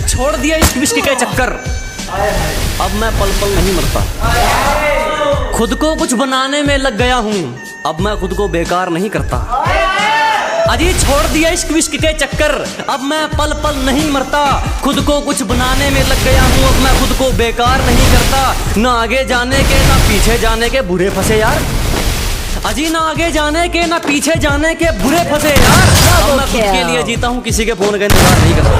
छोड़ दिया इश्क विश्क के चक्कर, अब मैं पल पल नहीं मरता। खुद को कुछ बनाने में लग गया हूँ, अब मैं खुद को बेकार नहीं करता। अजी छोड़ दिया इश्क विश्क के चक्कर, अब मैं पल पल नहीं मरता। खुद को कुछ बनाने में लग गया हूँ, अब मैं खुद को बेकार नहीं करता। ना आगे जाने के ना पीछे जाने के बुरे फंसे यार, अजी ना आगे जाने के ना पीछे जाने के बुरे फंसे यार। अब मैं खुद के लिए जीता हूँ, किसी के फोन का इंतजार नहीं करता।